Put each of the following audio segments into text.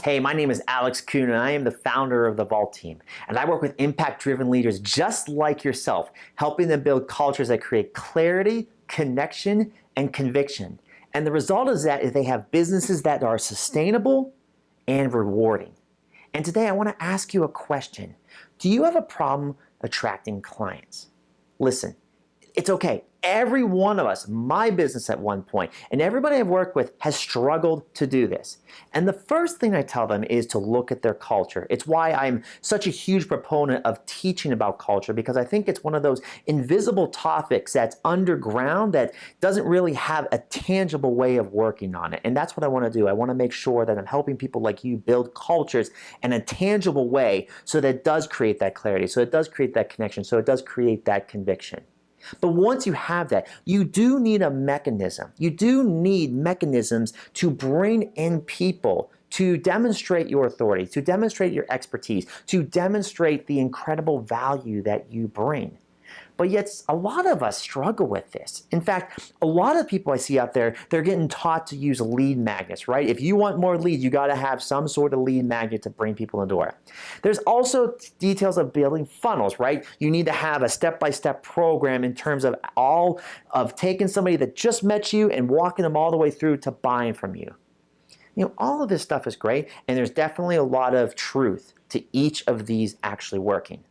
Hey, my name is Alex Kuhn, and I am the founder of the Vault team. And I work with impact-driven leaders just like yourself, helping them build cultures that create clarity, connection, and conviction. And the result is that they have businesses that are sustainable and rewarding. And today I want to ask you a question. Do you have a problem attracting clients? Listen, it's okay. Every one of us, my business at one point, and everybody I've worked with has struggled to do this. And the first thing I tell them is to look at their culture. It's why I'm such a huge proponent of teaching about culture, because I think it's one of those invisible topics that's underground that doesn't really have a tangible way of working on it. And that's what I want to do. I want to make sure that I'm helping people like you build cultures in a tangible way so that it does create that clarity, so it does create that connection, so it does create that conviction. But once you have that, you do need a mechanism. You do need mechanisms to bring in people to demonstrate your authority, to demonstrate your expertise, to demonstrate the incredible value that you bring. But yet, a lot of us struggle with this. In fact, a lot of people I see out there, they're getting taught to use lead magnets, right? If you want more leads, you got to have some sort of lead magnet to bring people in the door. There's also details of building funnels, right? You need to have a step-by-step program in terms of taking somebody that just met you and walking them all the way through to buying from you. You know, all of this stuff is great, and there's definitely a lot of truth to each of these actually working.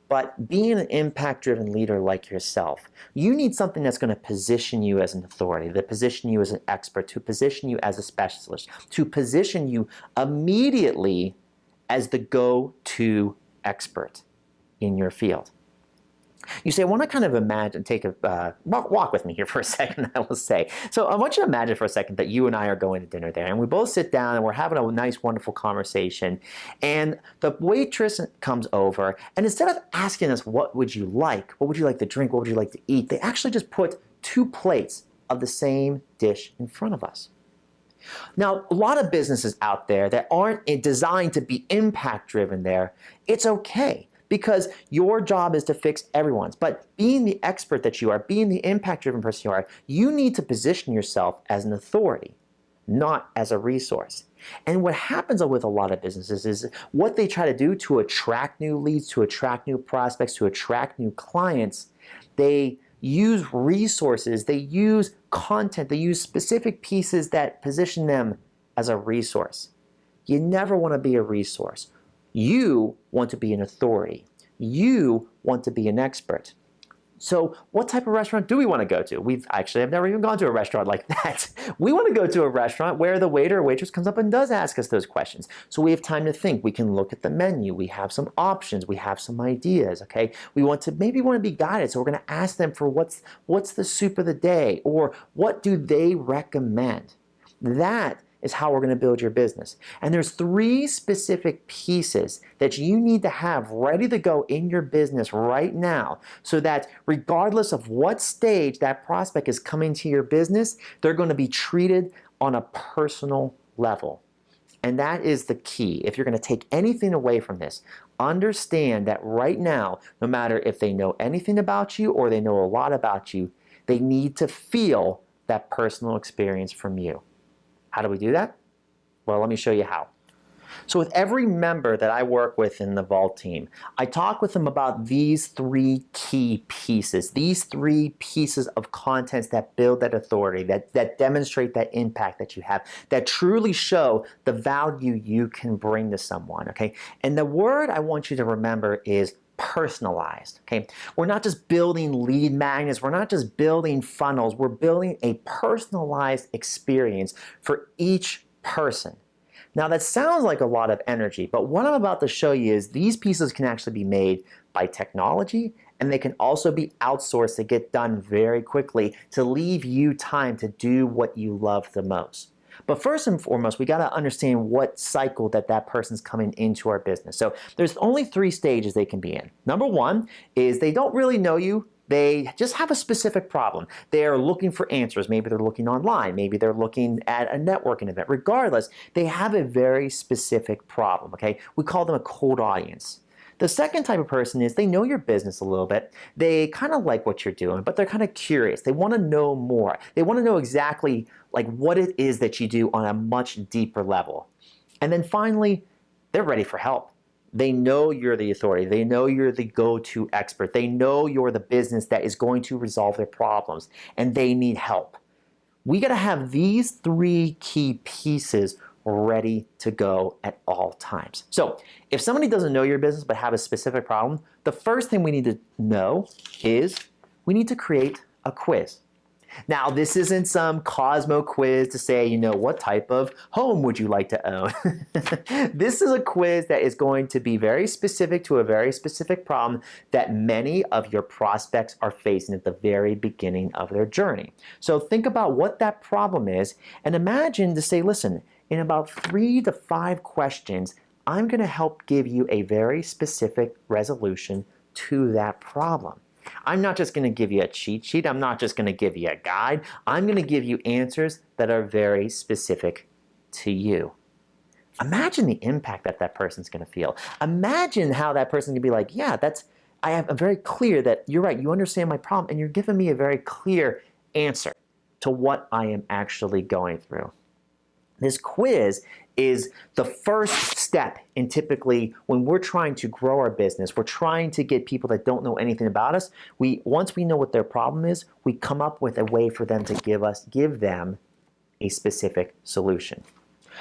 But being an impact-driven leader like yourself, you need something that's going to position you as an authority, to position you as an expert, to position you as a specialist, to position you immediately as the go-to expert in your field. You say, I want to kind of imagine, walk with me here for a second, I will say. So I want you to imagine for a second that you and I are going to dinner there, and we both sit down and we're having a nice, wonderful conversation, and the waitress comes over, and instead of asking us, what would you like to drink, what would you like to eat, they actually just put 2 plates of the same dish in front of us. Now, a lot of businesses out there that aren't designed to be impact-driven there, it's okay, because your job is to fix everyone's. But being the expert that you are, being the impact-driven person you are, you need to position yourself as an authority, not as a resource. And what happens with a lot of businesses is what they try to do to attract new leads, to attract new prospects, to attract new clients, they use resources, they use content, they use specific pieces that position them as a resource. You never want to be a resource. You want to be an authority. You want to be an expert. So what type of restaurant do we want to go to? I've never even gone to a restaurant like that. We want to go to a restaurant where the waiter or waitress comes up and does ask us those questions. So we have time to think. We can look at the menu. We have some options. We have some ideas, okay? We maybe want to be guided. So we're going to ask them for what's the soup of the day, or what do they recommend? That is how we're going to build your business. And there's 3 specific pieces that you need to have ready to go in your business right now, so that regardless of what stage that prospect is coming to your business, they're going to be treated on a personal level. And that is the key. If you're going to take anything away from this, understand that right now, no matter if they know anything about you or they know a lot about you, they need to feel that personal experience from you. How do we do that? Well, let me show you how. So with every member that I work with in the Vault team, I talk with them about these 3 key pieces, these 3 pieces of content that build that authority, that demonstrate that impact that you have, that truly show the value you can bring to someone, okay? And the word I want you to remember is personalized, okay? We're not just building lead magnets, we're not just building funnels, we're building a personalized experience for each person. Now that sounds like a lot of energy, but what I'm about to show you is these pieces can actually be made by technology, and they can also be outsourced to get done very quickly to leave you time to do what you love the most. But first and foremost, we got to understand what cycle that person's coming into our business. So there's only 3 stages they can be in. Number 1 is they don't really know you. They just have a specific problem. They're looking for answers. Maybe they're looking online. Maybe they're looking at a networking event. Regardless, they have a very specific problem, okay? We call them a cold audience. The second type of person is they know your business a little bit. They kind of like what you're doing, but they're kind of curious. They want to know more. They want to know exactly like what it is that you do on a much deeper level. And then finally, they're ready for help. They know you're the authority. They know you're the go-to expert. They know you're the business that is going to resolve their problems, and they need help. We got to have these three key pieces ready to go at all times. So if somebody doesn't know your business but have a specific problem, the first thing we need to know is we need to create a quiz. Now, this isn't some Cosmo quiz to say, what type of home would you like to own? This is a quiz that is going to be very specific to a very specific problem that many of your prospects are facing at the very beginning of their journey. So think about what that problem is and imagine to say, listen, in about 3 to 5 questions, I'm going to help give you a very specific resolution to that problem. I'm not just going to give you a cheat sheet. I'm not just going to give you a guide. I'm going to give you answers that are very specific to you. Imagine the impact that that person's going to feel. Imagine how that person can be like, yeah, I'm very clear that you're right. You understand my problem and you're giving me a very clear answer to what I am actually going through. This quiz is the first step in typically when we're trying to grow our business, we're trying to get people that don't know anything about us. Once we know what their problem is, we come up with a way for them to give them a specific solution.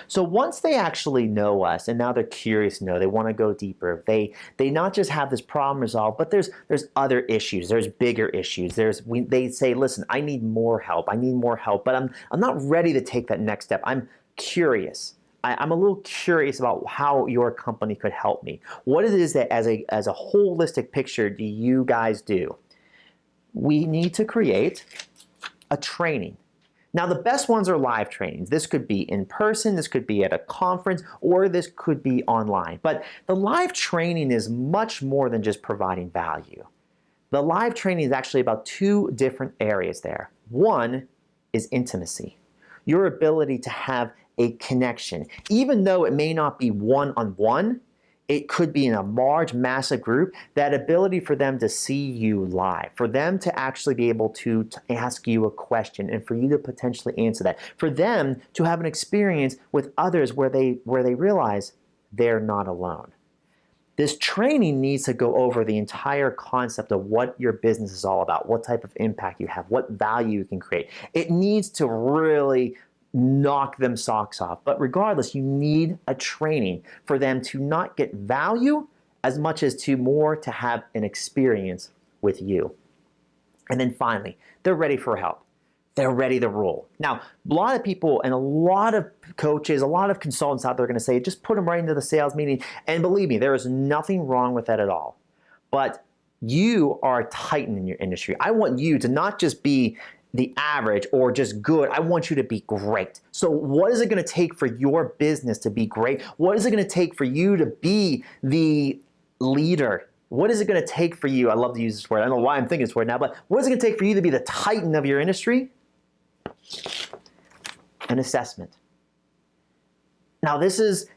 So once they actually know us and now they're curious to know, they want to go deeper, they not just have this problem resolved, but there's other issues, there's bigger issues. They say, listen, I need more help, but I'm not ready to take that next step. I'm curious. I'm a little curious about how your company could help me. What it is that as a holistic picture do you guys do? We need to create a training. Now the best ones are live trainings. This could be in person, this could be at a conference, or this could be online. But the live training is much more than just providing value. The live training is actually about 2 different areas there. One is intimacy. Your ability to have a connection. Even though it may not be one-on-one, it could be in a large, massive group, that ability for them to see you live, for them to actually be able to ask you a question and for you to potentially answer that, for them to have an experience with others where they realize they're not alone. This training needs to go over the entire concept of what your business is all about, what type of impact you have, what value you can create. It needs to really knock them socks off. But regardless, you need a training for them to not get value as much as to have an experience with you. And then finally, they're ready for help. They're ready to roll. Now, a lot of people and a lot of coaches, a lot of consultants out there are going to say, just put them right into the sales meeting. And believe me, there is nothing wrong with that at all. But you are a titan in your industry. I want you to not just be the average or just good. I want you to be great. So what is it going to take for your business to be great? What is it going to take for you to be the leader? What is it going to take for you? I love to use this word. I don't know why I'm thinking this word now, but what is it going to take for you to be the titan of your industry? An assessment. Now this is,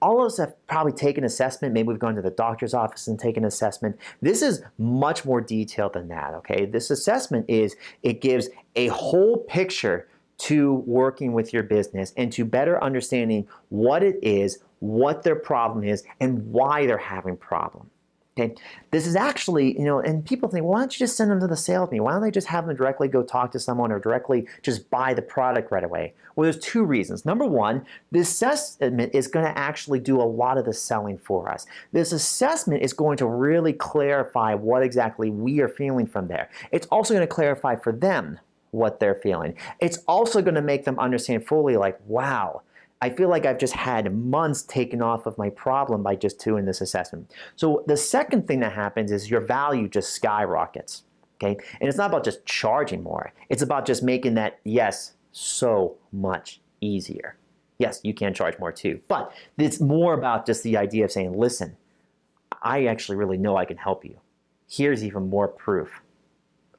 all of us have probably taken an assessment. Maybe we've gone to the doctor's office and taken an assessment. This is much more detailed than that, okay? This assessment it gives a whole picture to working with your business and to better understanding what it is, what their problem is, and why they're having problem. Okay, this is actually, and people think, well, why don't you just send them to the sales meeting? Why don't they just have them directly go talk to someone or directly just buy the product right away? Well, there's 2 reasons. Number one, this assessment is going to actually do a lot of the selling for us. This assessment is going to really clarify what exactly we are feeling from there. It's also going to clarify for them what they're feeling. It's also going to make them understand fully like, wow, I feel like I've just had months taken off of my problem by just doing this assessment. So the second thing that happens is your value just skyrockets, okay? And it's not about just charging more. It's about just making that, yes, so much easier. Yes, you can charge more too, but it's more about just the idea of saying, listen, I actually really know I can help you. Here's even more proof.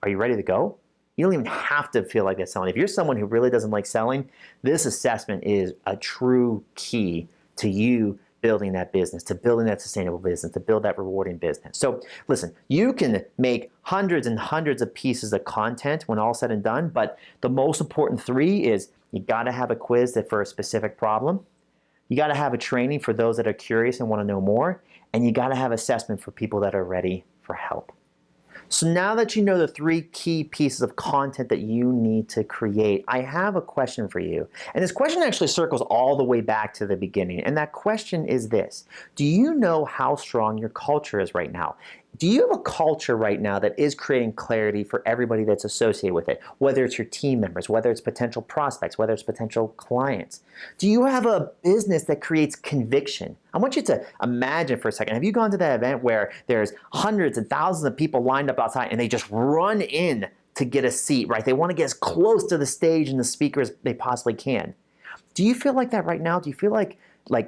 Are you ready to go? You don't even have to feel like that's selling. If you're someone who really doesn't like selling, this assessment is a true key to you building that business, to building that sustainable business, to build that rewarding business. So listen, you can make hundreds and hundreds of pieces of content when all said and done, but the most important 3 is you got to have a quiz that for a specific problem. You got to have a training for those that are curious and want to know more, and you got to have assessment for people that are ready for help. So now that you know the 3 key pieces of content that you need to create, I have a question for you. And this question actually circles all the way back to the beginning. And that question is this: do you know how strong your culture is right now? Do you have a culture right now that is creating clarity for everybody that's associated with it? Whether it's your team members, whether it's potential prospects, whether it's potential clients. Do you have a business that creates conviction? I want you to imagine for a second, have you gone to that event where there's hundreds and thousands of people lined up outside and they just run in to get a seat, right? They want to get as close to the stage and the speaker as they possibly can. Do you feel like that right now? Do you feel like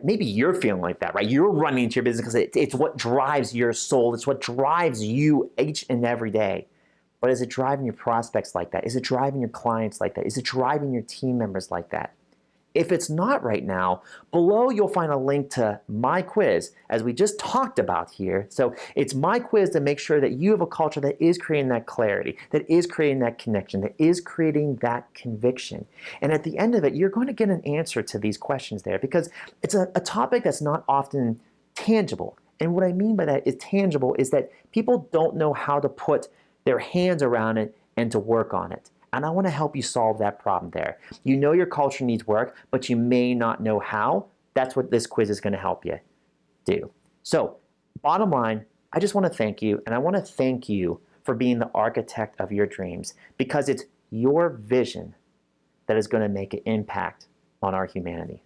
maybe you're feeling like that, right? You're running into your business because it's what drives your soul. It's what drives you each and every day. But is it driving your prospects like that? Is it driving your clients like that? Is it driving your team members like that? If it's not right now, below you'll find a link to my quiz, as we just talked about here. So it's my quiz to make sure that you have a culture that is creating that clarity, that is creating that connection, that is creating that conviction. And at the end of it, you're going to get an answer to these questions there, because it's a topic that's not often tangible. And what I mean by that is tangible is that people don't know how to put their hands around it and to work on it. And I want to help you solve that problem there. You know your culture needs work, but you may not know how. That's what this quiz is going to help you do. So, bottom line, I just want to thank you, and I want to thank you for being the architect of your dreams, because it's your vision that is going to make an impact on our humanity.